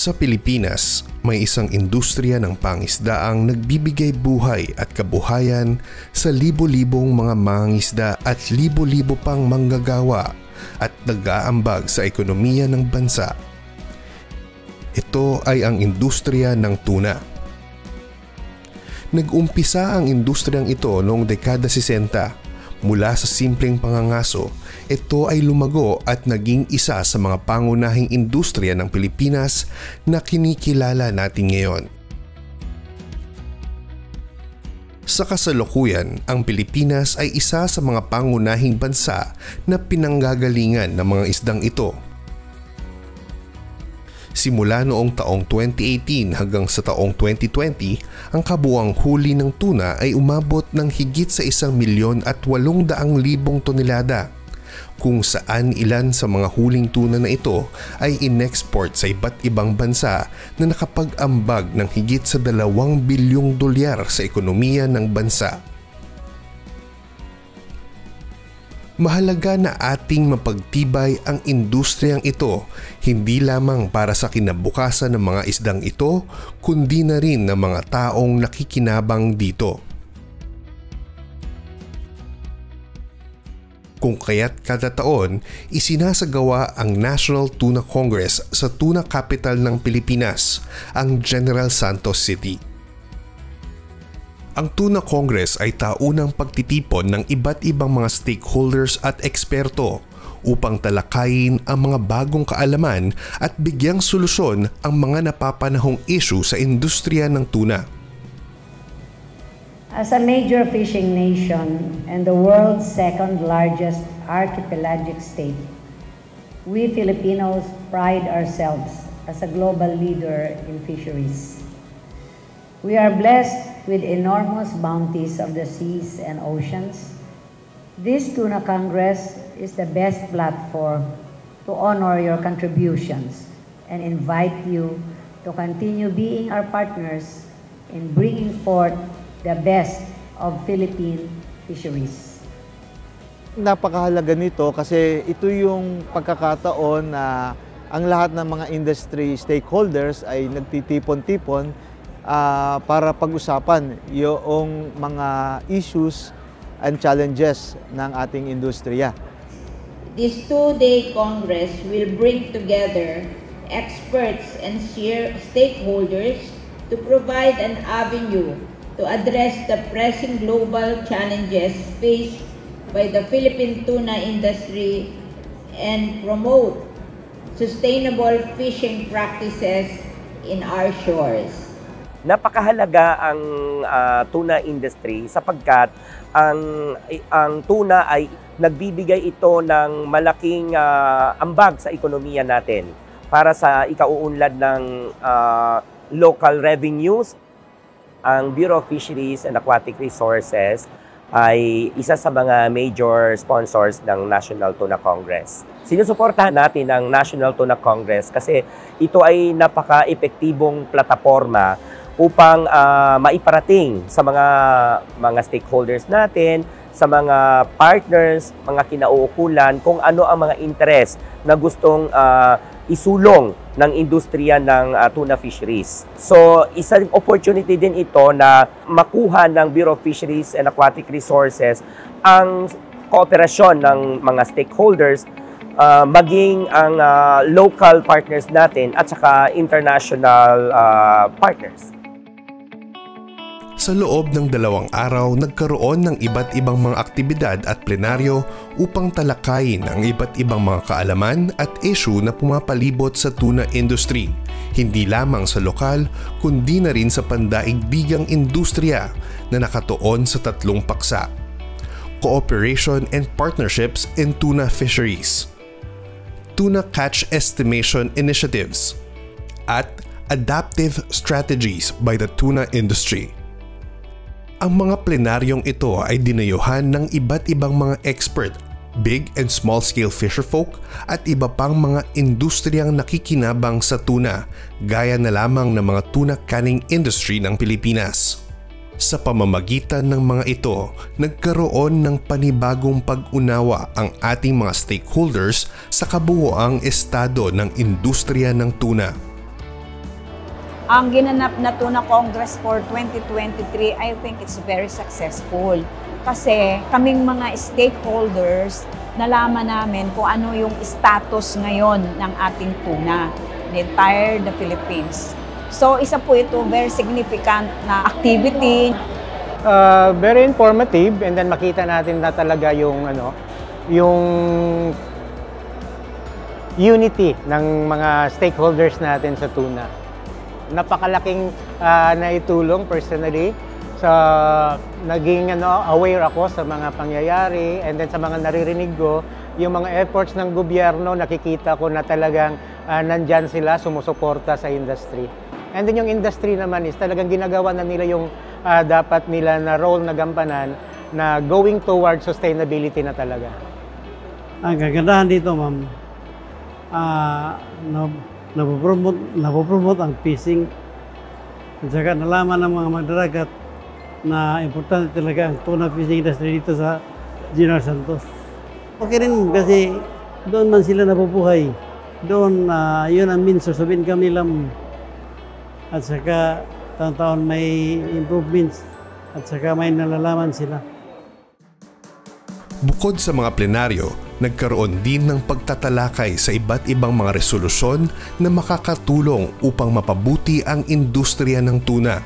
Sa Pilipinas, may isang industriya ng pangisdaang nagbibigay buhay at kabuhayan sa libo-libong mga mangingisda at libo-libo pang manggagawa at nag-aambag sa ekonomiya ng bansa. Ito ay ang industriya ng tuna. Nag-umpisa ang industriyang ito noong dekada 60. Mula sa simpleng pangangaso, ito ay lumago at naging isa sa mga pangunahing industriya ng Pilipinas na kinikilala natin ngayon. Sa kasalukuyan, ang Pilipinas ay isa sa mga pangunahing bansa na pinanggagalingan ng mga isdang ito. Simula noong taong 2018 hanggang sa taong 2020, ang kabuuang huli ng tuna ay umabot ng higit sa 1,800,000 tonelada, kung saan ilan sa mga huling tuna na ito ay in-export sa iba't ibang bansa na nakapag-ambag ng higit sa $2 bilyong sa ekonomiya ng bansa. Mahalaga na ating mapagtibay ang industriyang ito, hindi lamang para sa kinabukasan ng mga isdang ito, kundi na rin ng mga taong nakikinabang dito. Kung kaya't kada taon, isinasagawa ang National Tuna Congress sa tuna capital ng Pilipinas, ang General Santos City. Ang Tuna Congress ay taunang pagtitipon ng iba't ibang mga stakeholders at eksperto upang talakayin ang mga bagong kaalaman at bigyang solusyon ang mga napapanahong issue sa industriya ng tuna. As a major fishing nation and the world's second largest archipelagic state, we Filipinos pride ourselves as a global leader in fisheries. We are blessed with enormous bounties of the seas and oceans. This Tuna Congress is the best platform to honor your contributions and invite you to continue being our partners in bringing forth the best of Philippine fisheries. Napakahalaga nito kasi ito yung pagkakataon na ang lahat ng mga industry stakeholders ay nagtitipon-tipon para pag-usapan yung mga issues and challenges ng ating industriya. This two-day Congress will bring together experts and stakeholders to provide an avenue to address the pressing global challenges faced by the Philippine tuna industry and promote sustainable fishing practices in our shores. Napakahalaga ang tuna industry sapagkat ang tuna ay nagbibigay ito ng malaking ambag sa ekonomiya natin para sa ikauunlad ng local revenues. Ang Bureau of Fisheries and Aquatic Resources ay isa sa mga major sponsors ng National Tuna Congress. Sinusuportahan natin ang National Tuna Congress kasi ito ay napaka-epektibong plataforma upang maiparating sa mga stakeholders natin, sa mga partners, mga kinauukulan, kung ano ang mga interest na gustong isulong ng industriya ng tuna fisheries. So, isang opportunity din ito na makuha ng Bureau of Fisheries and Aquatic Resources ang kooperasyon ng mga stakeholders, maging ang local partners natin at saka international partners. Sa loob ng 2 araw, nagkaroon ng iba't ibang mga aktibidad at plenaryo upang talakayin ang iba't ibang mga kaalaman at issue na pumapalibot sa tuna industry, hindi lamang sa lokal kundi na rin sa pandaigdigang industriya na nakatuon sa 3 paksa: Cooperation and Partnerships in Tuna Fisheries, Tuna Catch Estimation Initiatives, at Adaptive Strategies by the Tuna Industry. Ang mga plenaryong ito ay dinayuhan ng iba't ibang mga expert, big and small-scale fisherfolk at iba pang mga industriyang nakikinabang sa tuna, gaya na lamang ng mga tuna canning industry ng Pilipinas. Sa pamamagitan ng mga ito, nagkaroon ng panibagong pag-unawa ang ating mga stakeholders sa kabuuang estado ng industriya ng tuna. Ang ginanap na Tuna Congress for 2023, I think it's very successful. Kasi kaming mga stakeholders, nalaman namin kung ano yung status ngayon ng ating tuna, the entire the Philippines. So isa po ito very significant na activity. Very informative, and then makita natin na talaga yung yung unity ng mga stakeholders natin sa tuna. Napakalaking naitulong personally sa naging aware ako sa mga pangyayari, and then sa mga naririnig ko, yung mga efforts ng gobyerno, nakikita ko na talagang nandyan sila, sumusuporta sa industry. And then yung industry naman is talagang ginagawa na nila yung dapat nila na role na gampanan na going towards sustainability na talaga. Ang kagandahan dito, ma'am, napopromote ang fishing. At saka nalaman ng mga magdaragat na importante talaga ang tuna fishing industry dito sa General Santos. Okay rin kasi doon man sila nabubuhay. Doon, yun ang means of income nila. At saka taon-taon may improvements at saka may nalalaman sila. Bukod sa mga plenaryo, nagkaroon din ng pagtatalakay sa iba't ibang mga resolusyon na makakatulong upang mapabuti ang industriya ng tuna.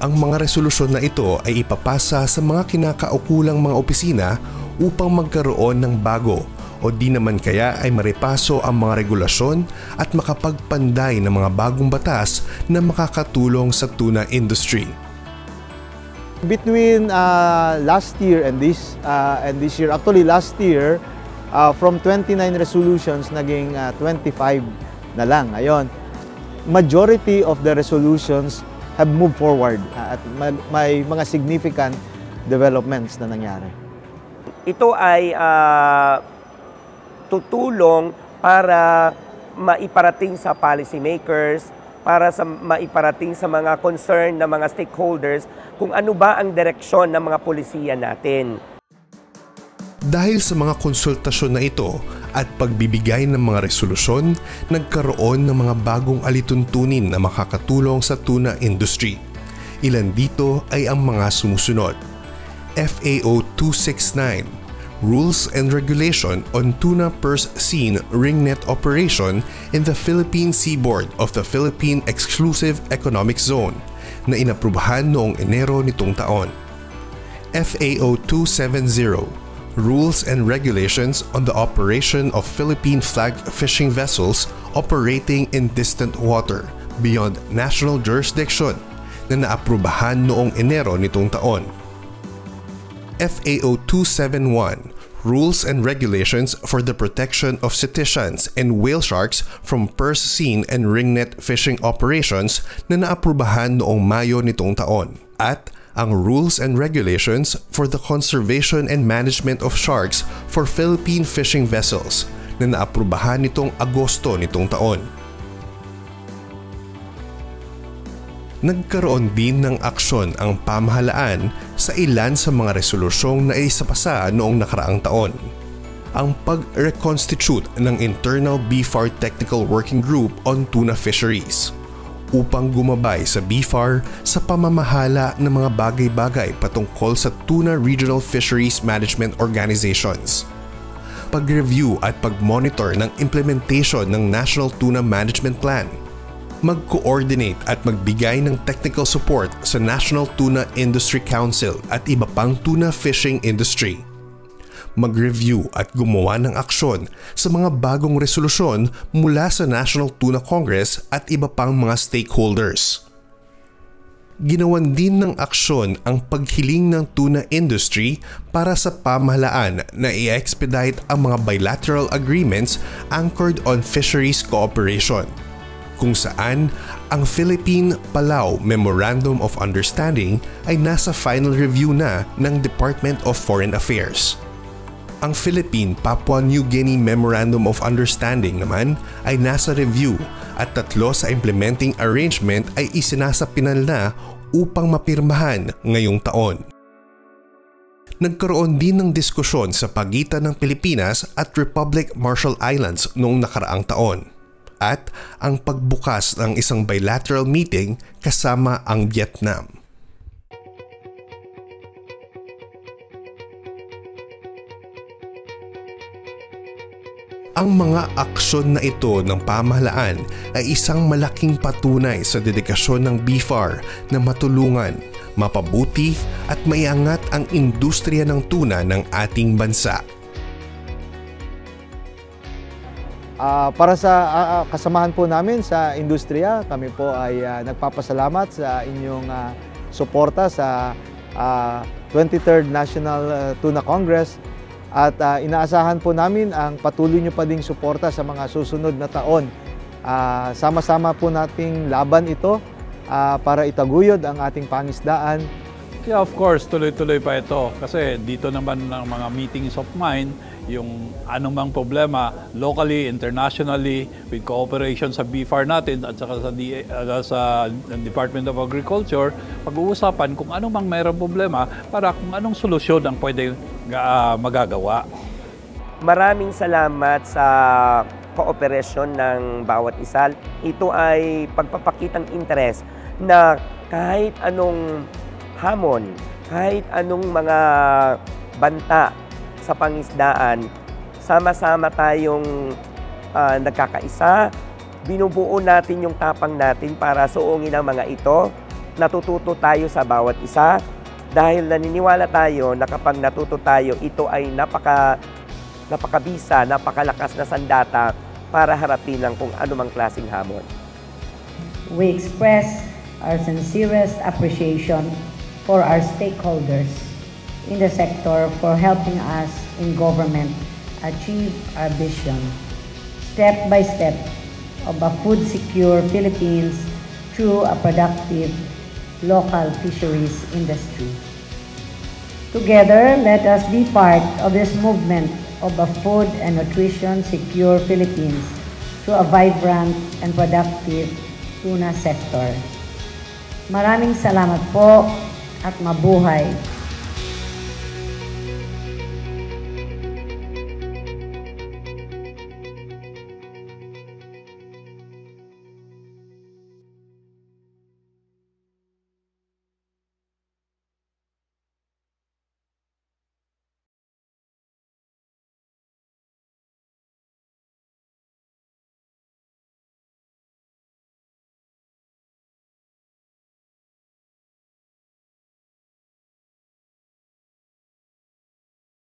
Ang mga resolusyon na ito ay ipapasa sa mga kinakaukulang mga opisina upang magkaroon ng bago o di naman kaya ay maripaso ang mga regulasyon at makapagpanday ng mga bagong batas na makakatulong sa tuna industry. Between last year and this year, actually last year, from 29 resolutions, naging 25 na lang. Ayun, majority of the resolutions have moved forward at may mga significant developments na nangyari. Ito ay tutulong para maiparating sa policymakers, para maiparating sa mga concerned na mga stakeholders kung ano ba ang direksyon ng mga pulisiya natin. Dahil sa mga konsultasyon na ito at pagbibigay ng mga resolusyon, nagkaroon ng mga bagong alituntunin na makakatulong sa tuna industry. Ilan dito ay ang mga sumusunod. FAO 269, Rules and Regulation on Tuna Purse Seine Ringnet Operation in the Philippine Seaboard of the Philippine Exclusive Economic Zone na inaprubahan noong Enero nitong taon. FAO 270, Rules and Regulations on the Operation of Philippine Flag Fishing Vessels Operating in Distant Water Beyond National Jurisdiction na naaprubahan noong Enero nitong taon. FAO 271, Rules and Regulations for the Protection of Cetaceans and Whale Sharks from Purse Seine and Ringnet Fishing Operations na naaprubahan noong Mayo nitong taon. At ang Rules and Regulations for the Conservation and Management of Sharks for Philippine Fishing Vessels na naaprubahan nitong Agosto nitong taon. Nagkaroon din ng aksyon ang pamahalaan sa ilan sa mga resolusyong naisapasa noong nakaraang taon. Ang pag-reconstitute ng Internal BFAR Technical Working Group on Tuna Fisheries upang gumabay sa BFAR sa pamamahala ng mga bagay-bagay patungkol sa Tuna Regional Fisheries Management Organizations. Pag-review at pag-monitor ng implementation ng National Tuna Management Plan. Mag-coordinate at magbigay ng technical support sa National Tuna Industry Council at iba pang tuna fishing industry. Mag-review at gumawa ng aksyon sa mga bagong resolusyon mula sa National Tuna Congress at iba pang mga stakeholders. Ginawan din ng aksyon ang paghiling ng tuna industry para sa pamahalaan na i-expedite ang mga bilateral agreements anchored on fisheries cooperation, kung saan ang Philippine-Palau Memorandum of Understanding ay nasa final review na ng Department of Foreign Affairs. Ang Philippine-Papua New Guinea Memorandum of Understanding naman ay nasa review at 3 sa implementing arrangement ay isinasapinan na upang mapirmahan ngayong taon. Nagkaroon din ng diskusyon sa pagitan ng Pilipinas at Republic Marshall Islands noong nakaraang taon. at ang pagbukas ng isang bilateral meeting kasama ang Vietnam. Ang mga aksyon na ito ng pamahalaan ay isang malaking patunay sa dedikasyon ng BIFAR na matulungan, mapabuti at maiangat ang industriya ng tuna ng ating bansa. Para sa kasamahan po namin sa industriya, kami po ay nagpapasalamat sa inyong suporta sa 23rd National Tuna Congress. At inaasahan po namin ang patuloy nyo pa ding suporta sa mga susunod na taon. Sama-sama po nating laban ito para itaguyod ang ating pangisdaan. Yeah, of course, tuloy-tuloy pa ito. Kasi dito naman ng mga meetings of mine, yung anumang problema, locally, internationally, with cooperation sa BIFAR natin at saka sa Department of Agriculture, pag-uusapan kung anumang mayroong problema para kung anong solusyon ang pwede magagawa. Maraming salamat sa kooperasyon ng bawat isa. Ito ay pagpapakitang interes na kahit anong hamon, kahit anong mga banta sa pangisdaan, sama-sama tayong nagkakaisa, binubuo natin yung tapang natin para suungin ang mga ito, natututo tayo sa bawat isa, dahil naniniwala tayo na kapag natuto tayo, ito ay napakabisa, napakalakas na sandata para harapin ang kung anumang klaseng hamon. We express our sincerest appreciation for our stakeholders in the sector for helping us in government achieve our vision, step by step, of a food-secure Philippines through a productive local fisheries industry. Together, let us be part of this movement of a food and nutrition secure Philippines through a vibrant and productive tuna sector. Maraming salamat po at mabuhay